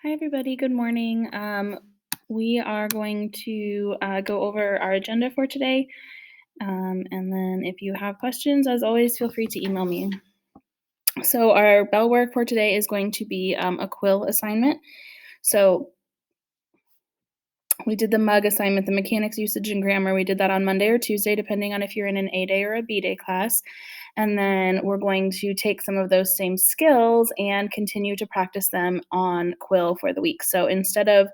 Hi, everybody. Good morning. We are going to go over our agenda for today. And then if you have questions, as always, feel free to email me. So our bell work for today is going to be a quill assignment. So we did the mug assignment, the mechanics, usage, and grammar. We did that on Monday or Tuesday, depending on if you're in an A day or a B day class. And then we're going to take some of those same skills and continue to practice them on quill for the week. So instead of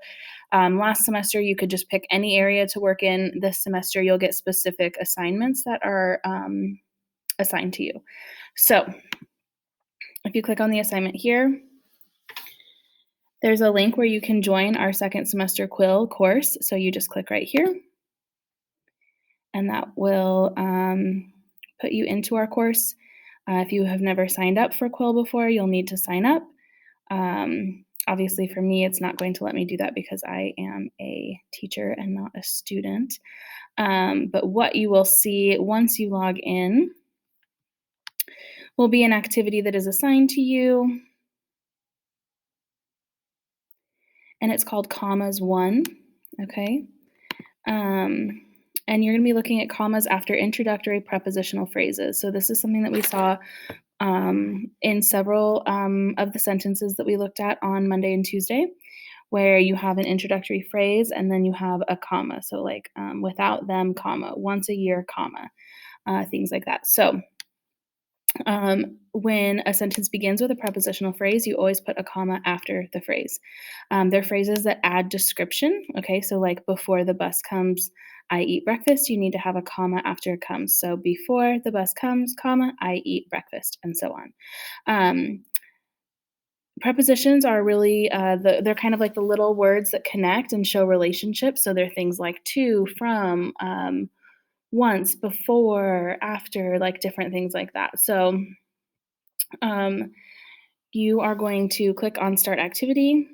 last semester, you could just pick any area to work in. This semester, you'll get specific assignments that are assigned to you. So if you click on the assignment here, there's a link where you can join our second semester quill course. So you just click right here, and that will put you into our course. If you have never signed up for quill before, you'll need to sign up. Obviously, for me, it's not going to let me do that because I am a teacher and not a student. But what you will see once you log in will be an activity that is assigned to you, and it's called Commas 1, okay? And you're going to be looking at commas after introductory prepositional phrases. So this is something that we saw in several of the sentences that we looked at on Monday and Tuesday, where you have an introductory phrase and then you have a comma. So like without them, comma, once a year, comma, things like that. So when a sentence begins with a prepositional phrase, you always put a comma after the phrase. They're phrases that add description. Okay, so like before the bus comes, I eat breakfast. You need to have a comma after comes. So before the bus comes, comma, I eat breakfast, and so on. Prepositions are really they're kind of like the little words that connect and show relationships. So they're things like to, from, once, before, after, like different things like that. So you are going to click on Start Activity.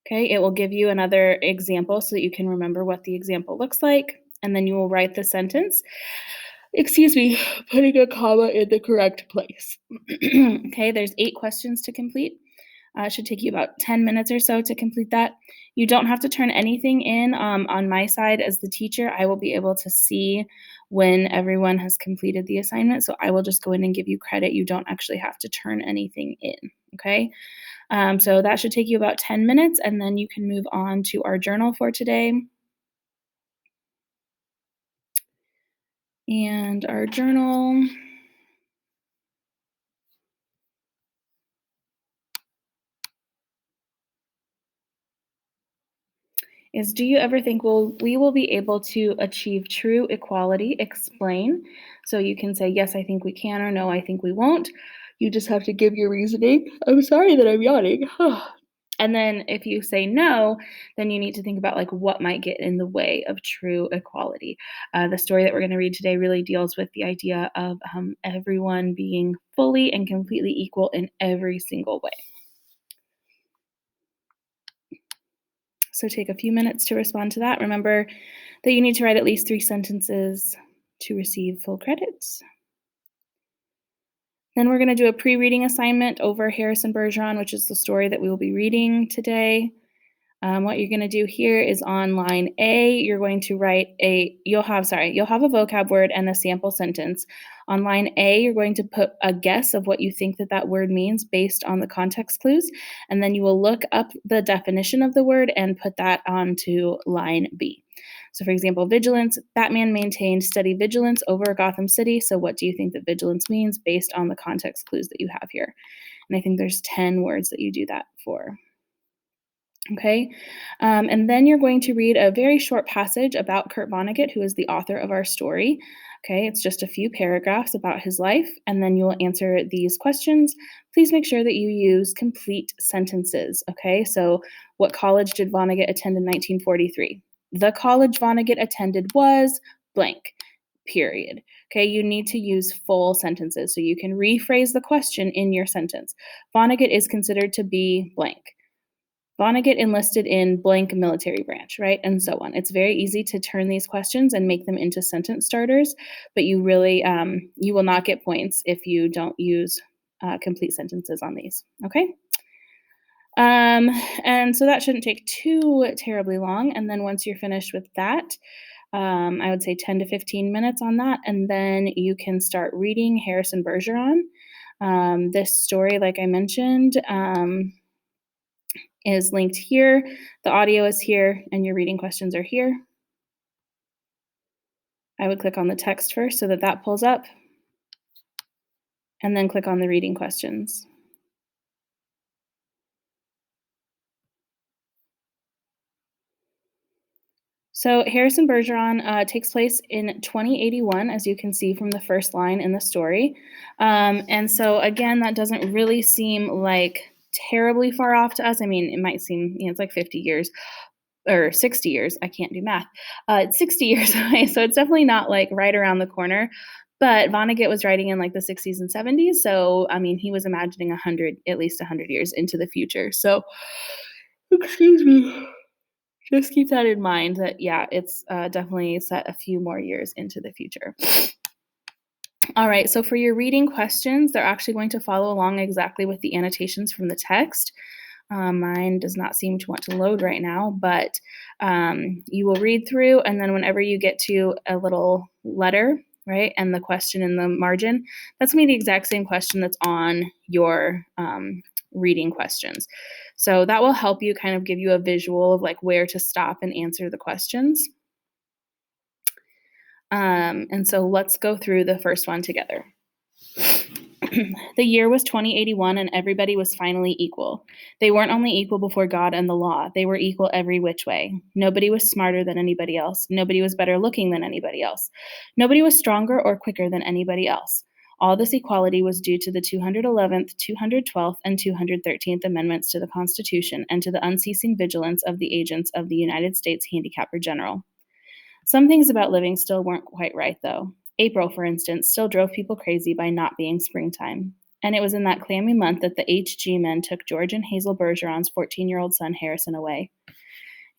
Okay, it will give you another example so that you can remember what the example looks like, and then you will write the sentence. Excuse me, putting a comma in the correct place. Okay, there's 8 questions to complete. It should take you about 10 minutes or so to complete that. You don't have to turn anything in. On my side as the teacher, I will be able to see when everyone has completed the assignment. So I will just go in and give you credit. You don't actually have to turn anything in. Okay. So that should take you about 10 minutes, and then you can move on to our journal for today. And our journal is, do you ever think we will be able to achieve true equality? Explain. So you can say, yes, I think we can, or no, I think we won't. You just have to give your reasoning. I'm sorry that I'm yawning. And then if you say no, then you need to think about like what might get in the way of true equality. The story that we're going to read today really deals with the idea of everyone being fully and completely equal in every single way. So take a few minutes to respond to that. Remember that you need to write at least 3 sentences to receive full credits. Then we're going to do a pre-reading assignment over Harrison Bergeron, which is the story that we will be reading today. What you're going to do here is on line A, you're going to write you'll have a vocab word and a sample sentence. On line A, you're going to put a guess of what you think that word means based on the context clues, and then you will look up the definition of the word and put that onto line B. So for example, vigilance, Batman maintained steady vigilance over Gotham City. So what do you think that vigilance means based on the context clues that you have here? And I think there's 10 words that you do that for. Okay, and then you're going to read a very short passage about Kurt Vonnegut, who is the author of our story. Okay, it's just a few paragraphs about his life, and then you'll answer these questions. Please make sure that you use complete sentences. Okay, so what college did Vonnegut attend in 1943? The college Vonnegut attended was blank, period. Okay, you need to use full sentences so you can rephrase the question in your sentence. Vonnegut is considered to be blank. Vonnegut enlisted in blank military branch, right? And so on. It's very easy to turn these questions and make them into sentence starters, but you really, you will not get points if you don't use complete sentences on these, okay? Um, and so that shouldn't take too terribly long. And then once you're finished with that, I would say 10 to 15 minutes on that, and then you can start reading Harrison Bergeron. This story, like I mentioned, is linked here. The audio is here, and your reading questions are here. I would click on the text first so that that pulls up, and then click on the reading questions. So Harrison Bergeron takes place in 2081, as you can see from the first line in the story. And so again, that doesn't really seem like terribly far off to us. I mean, it might seem, it's like 50 years or 60 years. I can't do math. It's 60 years away. So it's definitely not like right around the corner. But Vonnegut was writing in like the 60s and 70s. So, I mean, he was imagining at least 100 years into the future. So, excuse me. Just keep that in mind that, yeah, it's definitely set a few more years into the future. All right, so for your reading questions, they're actually going to follow along exactly with the annotations from the text. Mine does not seem to want to load right now, but you will read through, and then whenever you get to a little letter, right, and the question in the margin, that's going to be the exact same question that's on your reading questions. So that will help you kind of give you a visual of like where to stop and answer the questions. And so let's go through the first one together. The year was 2081 and everybody was finally equal. They weren't only equal before God and the law, they were equal every which way. Nobody was smarter than anybody else. Nobody was better looking than anybody else. Nobody was stronger or quicker than anybody else. All this equality was due to the 211th, 212th, and 213th Amendments to the Constitution and to the unceasing vigilance of the agents of the United States Handicapper General. Some things about living still weren't quite right, though. April, for instance, still drove people crazy by not being springtime. And it was in that clammy month that the HG men took George and Hazel Bergeron's 14-year-old son Harrison away.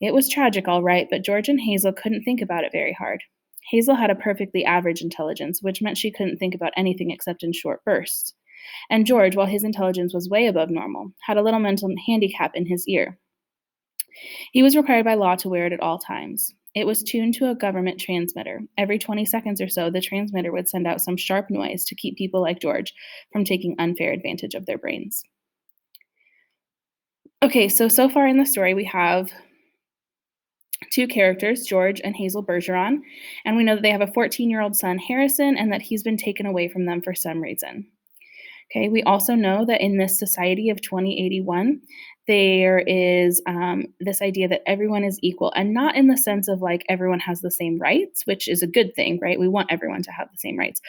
It was tragic, all right, but George and Hazel couldn't think about it very hard. Hazel had a perfectly average intelligence, which meant she couldn't think about anything except in short bursts. And George, while his intelligence was way above normal, had a little mental handicap in his ear. He was required by law to wear it at all times. It was tuned to a government transmitter. Every 20 seconds or so, the transmitter would send out some sharp noise to keep people like George from taking unfair advantage of their brains. Okay, so far in the story, we have two characters, George and Hazel Bergeron, and we know that they have a 14-year-old son, Harrison, and that he's been taken away from them for some reason. Okay, we also know that in this society of 2081, there is this idea that everyone is equal, and not in the sense of like everyone has the same rights, which is a good thing, right? We want everyone to have the same rights.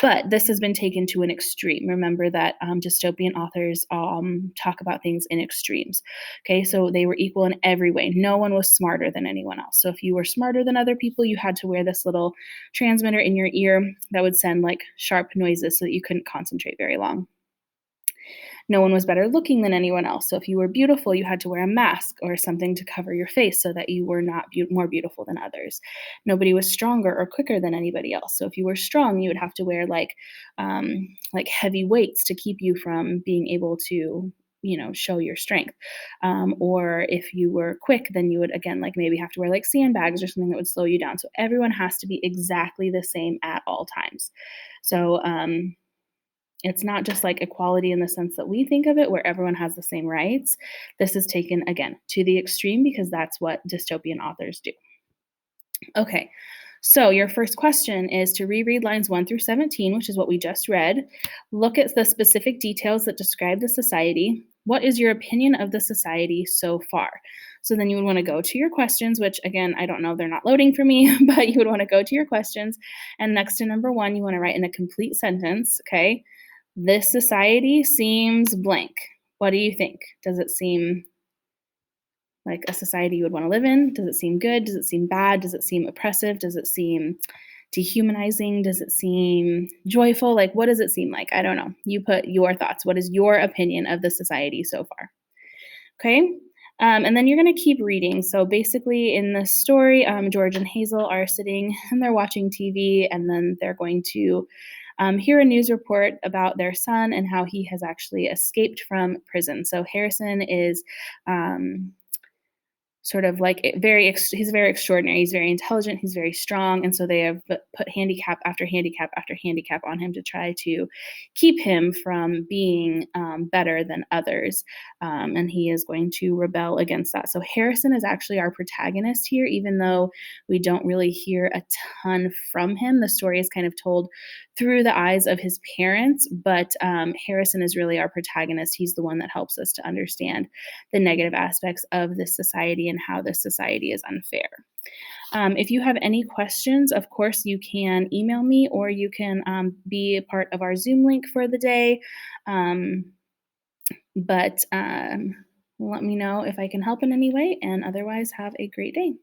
But this has been taken to an extreme. Remember that dystopian authors talk about things in extremes. Okay, so they were equal in every way. No one was smarter than anyone else. So if you were smarter than other people, you had to wear this little transmitter in your ear that would send like sharp noises so that you couldn't concentrate very long. No one was better looking than anyone else. So if you were beautiful, you had to wear a mask or something to cover your face so that you were not more beautiful than others. Nobody was stronger or quicker than anybody else. So if you were strong, you would have to wear like heavy weights to keep you from being able to show your strength. Or if you were quick, then you would again like maybe have to wear like sandbags or something that would slow you down. So everyone has to be exactly the same at all times. So it's not just like equality in the sense that we think of it, where everyone has the same rights. This is taken, again, to the extreme because that's what dystopian authors do. Okay, so your first question is to reread lines 1 through 17, which is what we just read. Look at the specific details that describe the society. What is your opinion of the society so far? So then you would want to go to your questions, which again, I don't know, they're not loading for me, but you would want to go to your questions. And next to number 1, you want to write in a complete sentence, okay? This society seems blank. What do you think? Does it seem like a society you would want to live in? Does it seem good? Does it seem bad? Does it seem oppressive? Does it seem dehumanizing? Does it seem joyful? Like, what does it seem like? I don't know. You put your thoughts. What is your opinion of the society so far? Okay. And then you're going to keep reading. So basically, in the story, George and Hazel are sitting and they're watching TV, and then they're going to hear a news report about their son and how he has actually escaped from prison. So Harrison is um, sort of like he's very extraordinary, he's very intelligent, he's very strong, and so they have put handicap after handicap after handicap on him to try to keep him from being better than others, and he is going to rebel against that. So Harrison is actually our protagonist here, even though we don't really hear a ton from him. The story is kind of told through the eyes of his parents, but Harrison is really our protagonist. He's the one that helps us to understand the negative aspects of this society and how this society is unfair. If you have any questions, of course, you can email me or you can be a part of our Zoom link for the day. Um, but let me know if I can help in any way, and otherwise, have a great day.